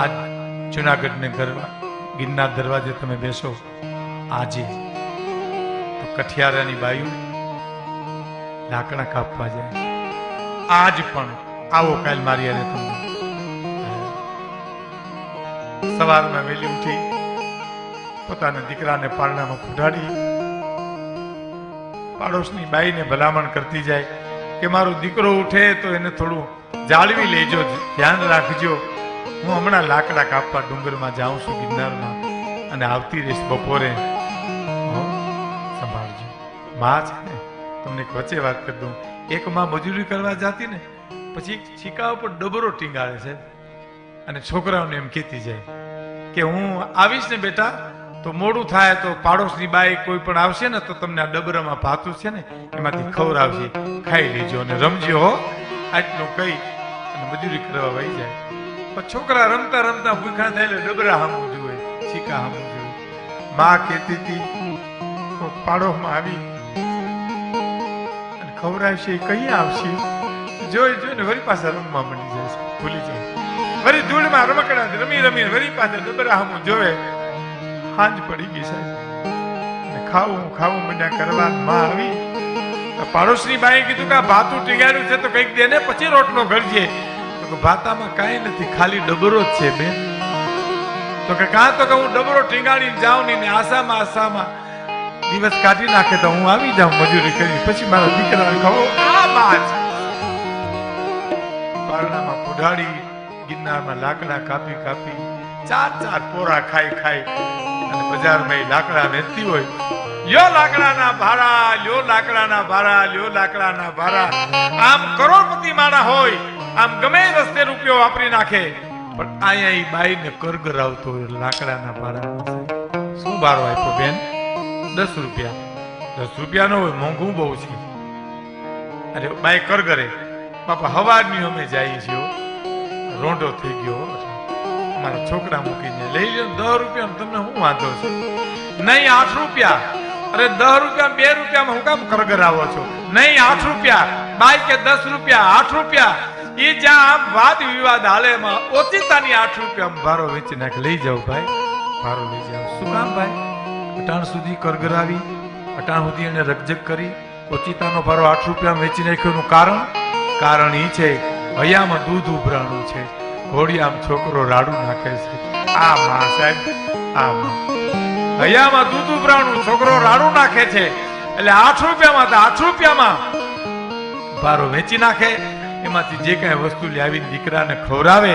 આજ જુનાગઢ ને ગિરનાર દરવાજે તમે બેસો આજે તો કઠિયારાની બાયું લાકડા કાપવા જાય. આજ પણ આવો કાલ મારી અને તમને સવારમાં વહેલી ઉઠી પોતાના દીકરાને પારણામાં ફૂટાડી પાડોશની બાઈને ભલામણ કરતી જાય કે મારો દીકરો ઉઠે તો એને થોડું જાળવી લેજો, ધ્યાન રાખજો. હું હમણાં લાકડા કાપવા ડુંગરમાં જાઉં છું ગિરનારમાં અને આવતી રહીશ બપોરે, સંભાળજો. માં છે ને, તમને વચ્ચે વાત કરી દઉં. એક માં મજૂરી કરવા જતી ને પછી છીકા ઉપર ડબરો ટીંગાળે છે અને છોકરાઓને એમ કહેતી જાય કે હું આવીશ ને બેટા તો મોડું થાય તો પાડોશની બાઈ કોઈ પણ આવશે ને તો તમને આ ડબરામાં ભાતું છે ને એમાંથી ખવડાવશે, ખાઈ લેજો અને રમજો હો. આટલું કહી અને મજૂરી કરવા વહી જાય. પણ છોકરા રમતા રમતા ભૂખા થાય એટલે ડબરા સામું જુએ, છીકા સામું જુએ. માં કહેતી હતી પાડોશમાં આવી અને ખવડાવશે, કઈ આવશે જોઈ જોઈને વળી પાછા રમવા મળી જાય છે, ભૂલી જાય. વળી ધૂળમાં રમકડા રમી રમી વળી પાછા ડબરા સામું જોવે. હાંજ પડી ગઈ સાહેબ, ખાવું મંડ્યા કરવા. માં આવી પાડોશની બાઈએ કીધું કે આ ભાતું ટીગાડ્યું છે તો કઈક દે ને પછી રોટલો ઘડજે. તો ભાતામાં કાંઈ નથી, ખાલી ડબરો જ છે બેન. તો કે કાં તો કે હું ડબરો ટીંગાડીને જાઉં ને આસામાં દિવસ કાઢી નાખે તો હું આવી જાઉં મજૂરી કરી, પછી મારા દીકરાને ખાવો. આ માં પારણામાં પુઢાડી ગિરનારમાં લાકડા કાપી ચાર પોરા ખાઈ અને બજારમાં લાકડા વેચતી હોય. લ્યો લાકડાના ભાડા. આમ કરોડપતિ માણા હોય, આમ ગમે રસ્તે રૂપિયો વાપરી નાખે, પણ અહીંયા ઈ બાઈને કરગર આવતો હોય લાકડાના ભાડા. શું ભાડો આપ્યો બેન? 10 રૂપિયા. 10 રૂપિયા નો હોય, મોંઘું બહુ છે. અરે બાઈ કરગરે બાપા હવારની અમે જઈએ છીએ, રોંઢો થઈ ગયો, મારા છોકરા મૂકીને લઈ લો 10 રૂપિયા, તમને શું વાંધો છે? નહીં 8 રૂપિયા. અરે 10 રૂપિયા 2 રૂપિયામાં હું કામ કરગર આવો છો? નહીં 8 રૂપિયા. બાઈ કે 10 રૂપિયા 8 રૂપિયા. એ જ્યાં આમ વાદ વિવાદ હાલે એમાં ઓચિતાની 8 રૂપિયા ભારો વેચી નાખે. લઈ જાઓ ભાઈ, ભારો લઈ જાઓ. શું કામ ભાઈ? અટાણ સુધી કરગર આવી, અટાણ સુધી એને રકજક કરી, ઓચિતાનો ભારો 8 રૂપિયા વેચી નાખ્યો. કારણ એ છે હૈયામાં દૂધ ઉભરાણું છે, ઘોડિયામાં છોકરો રાડું નાખે છે. આ માં સાહેબ, આ માં હૈયામાં દૂધ ઉભરાણું, છોકરો રાડું નાખે છે. એટલે 8 રૂપિયામાં ભારો વેચી નાખે. એમાંથી જે કઈ વસ્તુ લાવીને દીકરાને ખવડાવે.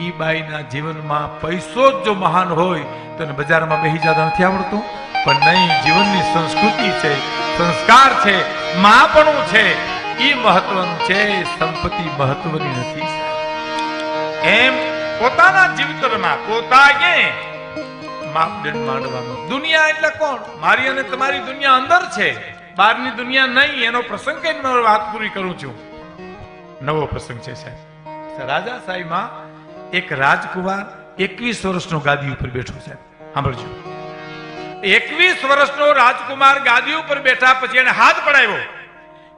ઈ બાઈના જીવનમાં પૈસો જ જો મહાન હોય તો એને બજારમાં બેસી જતા નથી આવડતું. પણ નહીં, જીવનની સંસ્કૃતિ છે, સંસ્કાર છે, માપણું છે, ઈ મહત્વનું છે. સંપત્તિ મહત્વની નથી. એમ પોતાના જીવનમાં પોતાએ માપદંડ માંડવાનો. દુનિયા એટલે કોણ? મારી અને તમારી દુનિયા અંદર છે, બહારની દુનિયા નહીં. એનો પ્રસંગ કઈ વાત પૂરી કરું છું. નવો પ્રસંગ છે સાહેબ. રાજા સાહેબમાં એક રાજકુમાર 21 વર્ષનો ગાદી ઉપર બેઠો. સાહેબ સાંભળજો, 21 વર્ષનો રાજકુમાર ગાદી ઉપર બેઠા પછી એને હાથ પડાવ્યો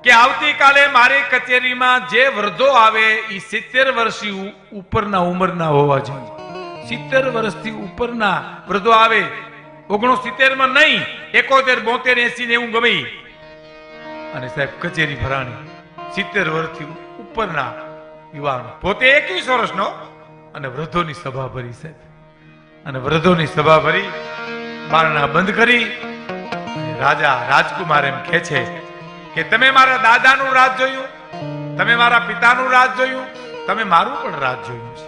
કે આવતીકાલે મારી કચેરીમાં જે વૃદ્ધો આવે એ 70 વર્ષથી ઉપરના ઉંમરના હોવા જોઈએ. 70 વર્ષથી ઉપરના વૃદ્ધો આવે, 69 માં નહીં, 71, 72, 80 ને એવું ગમે. અને સાહેબ કચેરી ભરાણી 70 વર્ષથી ઉપરના યુવાન, પોતે 21 વર્ષનો, અને વૃદ્ધોની સભા ભરી સાહેબ. અને વૃદ્ધોની સભા ભરી બારણા બંધ કરી. રાજા રાજકુમાર એમ કહે છે કે તમે મારા દાદાનું રાજ જોયું, તમે મારા પિતાનું રાજ જોયું, તમે મારું પણ રાજ જોયું છે.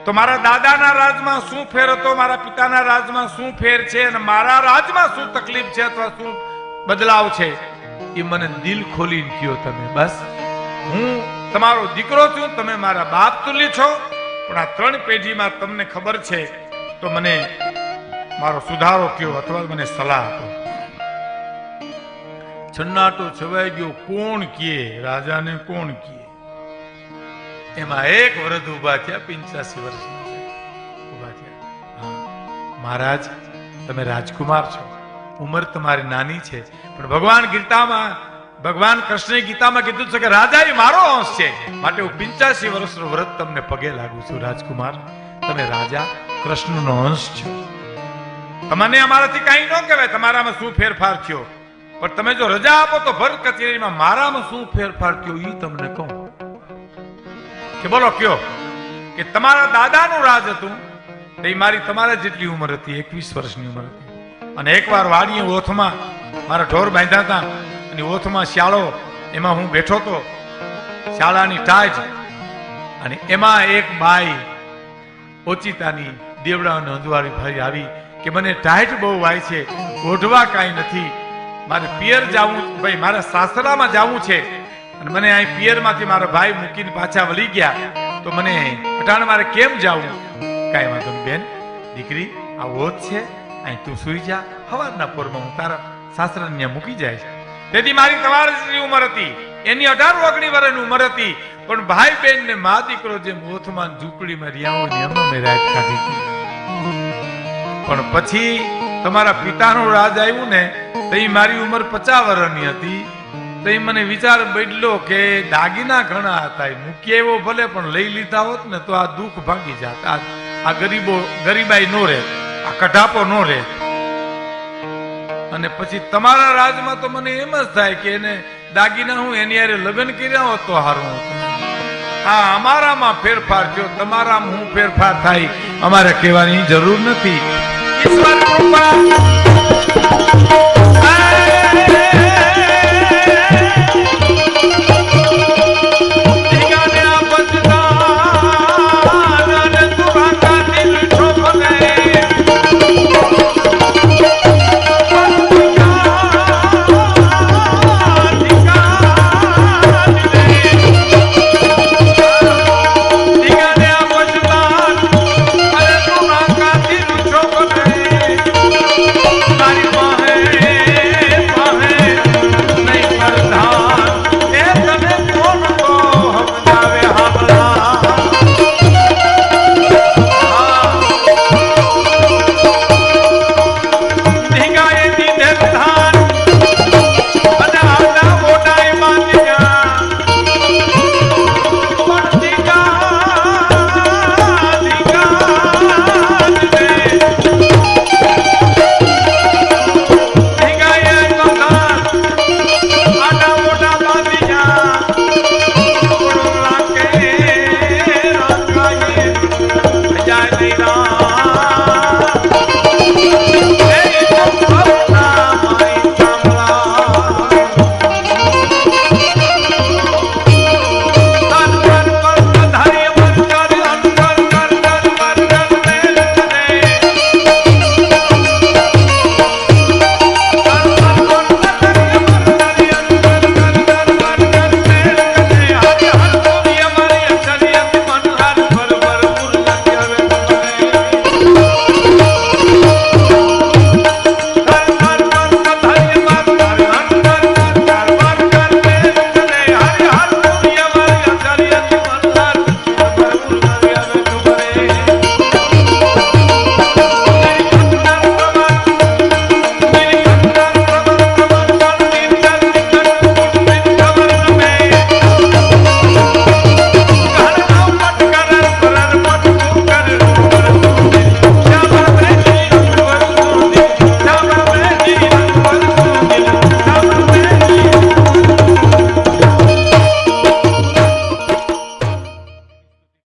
તો મારા દાદાના રાજમાં શું ફેર હતો, મારા પિતાના રાજમાં શું ફેર છે, અને મારા રાજમાં શું તકલીફ છે અથવા શું બદલાવ છે, એ મને દિલ ખોલીને કહો તમે. બસ હું તમારો દીકરો છું, તમે મારા બાપ તુલ્ય છો, પણ આ 3 પેઢીમાં તમને ખબર છે તો મને મારો સુધારો કયો અથવા મને સલાહ આપો. છન્નાટો છવાઈ ગયો. કોણ કહે? રાજાને કોણ કહે? એમાં એક વૃદ્ધ ઉભા થયા, 85 વર્ષના ઉભા થયા. મહારાજ, તમે રાજકુમાર છો, ઉંમર તમારી નાની છે, પણ ભગવાન કૃષ્ણે ગીતામાં કીધું છે કે રાજા એ મારો અંશ છે, માટે હું 85 વર્ષનો વ્રત તમને પગે લાગુ છું રાજકુમાર. તમે રાજા કૃષ્ણનો અંશ છો. તમને અમારાથી કાંઈ ન કહેવાય તમારામાં શું ફેરફાર થયો, પણ તમે જો રજા આપો તો ભર કચેરીમાં મારામાં શું ફેરફાર થયો એ તમને કહું. કે બોલો કયો કે તમારા દાદાનું રાજ હતું એ મારી તમારા જેટલી ઉંમર હતી, 21 વર્ષની ઉંમર હતી. અને એકવાર વાડીએ ઓથમાં મારા ઢોર બાંધ્યા હતા અને ઓથમાં શાળો, એમાં હું બેઠો તો શાળાની ટાજ, અને એમાં એક બાઈ ઓચિતાની દેવડાઓને અંજવાળી ભાઈ આવી કે મને ટાઈટ બહુ વાય છે, ઓઢવા કાંઈ નથી, મારે પિયર જાવું, ભાઈ મારા સાસરામાં જાવું છે, અને મને અહીં પિયરમાંથી મારા ભાઈ મૂકીને પાછા વળી ગયા, તો મને અટાણે મારે કેમ જાવું? કાંઈ વાંધો નહીં બેન, દીકરી આ ઓત છે, અહીં તું સુઈ જા, સવારના પોરમાં હું તારા સાસરાને ત્યાં મૂકી જાય છે. તેથી મારી તમારી જેટલી ઉંમર હતી, એની 18-19 વર્ષની ઉંમર હતી, પણ ભાઈ બેન ને મા દીકરો જેમ ઓથમાં ઝૂંપડીમાં રહ્યા હોય એમાં મેં રાત કાઢી હતી. પણ પછી તમારા પિતાનું રાજ આવ્યું ને, તો મારી ઉંમર 50 વર્ષની હતી, તો મને વિચાર બદલ્યો કે દાગીના ઘણા હતા, મૂકી આવ્યો ભલે, પણ લઈ લીધા હોત ને તો આ દુઃખ ભાગી જાત, આ ગરીબાઈ નો રહે, આ કઢાપો નો રહે. અને પછી તમારા રાજમાં તો મને એમ જ થાય કે એને દાગીના હું એની હારે લગ્ન કર્યા હોત તો સારું હતું. હા, અમારામાં ફેરફાર થયો, તમારામાં હું ફેરફાર થાય અમારે કહેવાની જરૂર નથી. ઈશ્વર કૃપા